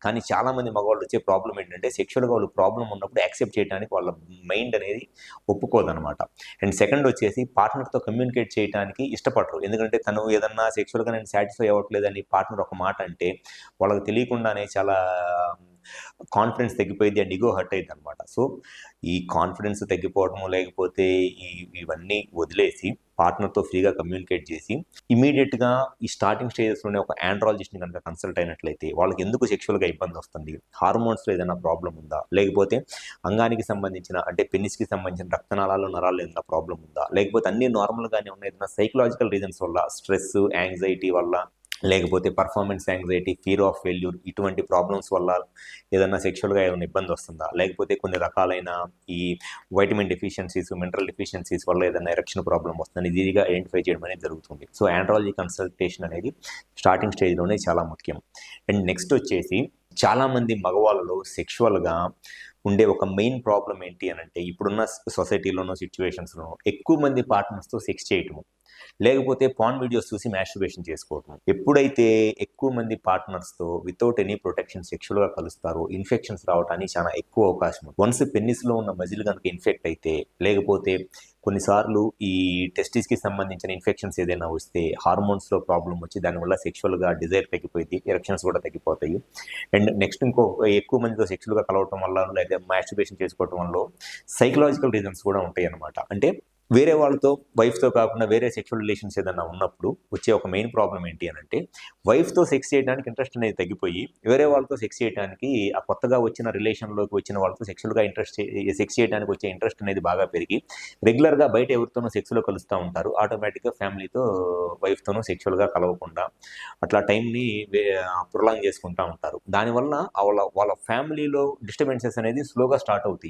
కానీ చాలామంది మగవాళ్ళు వచ్చే ప్రాబ్లమ్ ఏంటంటే, సెక్షువల్‌గా వాళ్ళు ప్రాబ్లమ్ ఉన్నప్పుడు యాక్సెప్ట్ చేయడానికి వాళ్ళ మైండ్ అనేది ఒప్పుకోదనమాట. అండ్ సెకండ్ వచ్చేసి పార్ట్నర్‌తో కమ్యూనికేట్ చేయటానికి ఇష్టపడరు. ఎందుకంటే తను ఏదన్నా సెక్షువల్‌గా నేను సాటిస్ఫై అవ్వట్లేదని పార్ట్నర్ ఒక మాట అంటే, వాళ్ళకి తెలియకుండానే చాలా కాన్ఫిడెన్స్ తగ్గిపోయిద్ది. అండ్ ఇగో హర్ట్ అయిద్దనమాట. సో, ఈ కాన్ఫిడెన్స్ తగ్గిపోవడము, లేకపోతే ఇవన్నీ వదిలేసి పార్ట్నర్‌తో ఫ్రీగా కమ్యూనికేట్ చేసి, ఇమ్మీడియేట్‌గా ఈ స్టార్టింగ్ స్టేజెస్‌లోనే ఒక ఆండ్రాలజిస్ట్‌ని గనుక కన్సల్ట్ అయినట్లయితే, వాళ్ళకి ఎందుకు సెక్షువల్‌గా ఇబ్బందొస్తుంది? హార్మోన్స్‌లో ఏదైనా ప్రాబ్లమ్ ఉందా? లేకపోతే అంగానికి సంబంధించిన అంటే పెనిస్‌కి సంబంధించిన రక్తనాళాలు, నరాల్లో ఏదైనా ప్రాబ్లమ్ ఉందా? లేకపోతే అన్నీ నార్మల్‌గానే ఉన్నాయి. ఏదైనా సైకలాజికల్ రీజన్స్ వల్ల, స్ట్రెస్, యాంగ్జైటీ వల్ల, లేకపోతే performance anxiety, fear of failure ఇటువంటి ప్రాబ్లమ్స్ వల్ల ఏదన్నా సెక్షువల్‌గా ఏమైనా ఇబ్బందొస్తుందా? లేకపోతే కొన్ని రకాలైన ఈ వైటమిన్ డెఫిషియన్సీస్, మినరల్ డెఫిషియన్సీస్ వల్ల ఏదైనా ఎరెక్షన్ ప్రాబ్లమ్ వస్తుందని ఈజీగా ఐడెంటిఫై చేయడం అనేది జరుగుతుంది. సో, ఆండ్రాలజీ కన్సల్టేషన్ అనేది స్టార్టింగ్ స్టేజ్‌లోనే చాలా ముఖ్యం. అండ్ నెక్స్ట్ వచ్చేసి చాలామంది మగవాళ్ళలో సెక్షువల్‌గా ఉండే ఒక మెయిన్ ప్రాబ్లమ్ ఏంటి అనంటే, ఇప్పుడున్న సొసైటీలోనో, సిట్యుయేషన్స్‌లోనో ఎక్కువ మంది పార్ట్నర్స్‌తో సెక్స్ చేయటము. లేకపోతే పార్న్ వీడియోస్ చూసి మాస్టర్బేషన్ చేసుకోవటం. ఎప్పుడైతే ఎక్కువ మంది పార్ట్నర్స్‌తో వితౌట్ ఎనీ ప్రొటెక్షన్ సెక్షువల్‌గా కలుస్తారో ఇన్ఫెక్షన్స్ రావటానికి చాలా ఎక్కువ అవకాశం ఉంది. వన్స్ పెన్నిస్‌లో ఉన్న మజిల్ గనుక ఇన్ఫెక్ట్ అయితే, లేకపోతే కొన్నిసార్లు ఈ టెస్టిస్‌కి సంబంధించిన ఇన్ఫెక్షన్స్ ఏదైనా వస్తే హార్మోన్స్‌లో ప్రాబ్లమ్ వచ్చి దానివల్ల సెక్షువల్‌గా డిజైర్ తగ్గిపోయిద్ది. ఎరెక్షన్స్ కూడా తగ్గిపోతాయి. అండ్ నెక్స్ట్ ఎక్కువ మందితో సెక్షువల్‌గా కలవటం వల్ల, లేదా మాస్టర్బేషన్ చేసుకోవటం వల్ల సైకలాజికల్ రీజన్స్ కూడా ఉంటాయన్నమాట. అంటే వేరే వాళ్ళతో వైఫ్‌తో కాకుండా వేరే సెక్షువల్ రిలేషన్స్ ఏదన్నా ఉన్నప్పుడు వచ్చే ఒక మెయిన్ ప్రాబ్లమ్ ఏంటి అనంటే, వైఫ్‌తో సెక్స్ చేయడానికి ఇంట్రెస్ట్ అనేది తగ్గిపోయి, వేరే వాళ్ళతో సెక్స్ చేయటానికి ఆ కొత్తగా వచ్చిన రిలేషన్‌లోకి వచ్చిన వాళ్ళతో సెక్షువల్‌గా సెక్స్ చేయడానికి వచ్చే ఇంట్రెస్ట్ అనేది బాగా పెరిగి, రెగ్యులర్‌గా బయట ఎవరితోనో సెక్స్‌లో కలుస్తా ఉంటారు. ఆటోమేటిక్‌గా ఫ్యామిలీతో వైఫ్‌తోనూ సెక్షువల్‌గా కలవకుండా అట్లా టైంని ప్రొలాంగ్ చేసుకుంటా ఉంటారు. దానివల్ల వాళ్ళ వాళ్ళ ఫ్యామిలీలో డిస్టర్బెన్సెస్ అనేది స్లోగా స్టార్ట్ అవుతాయి.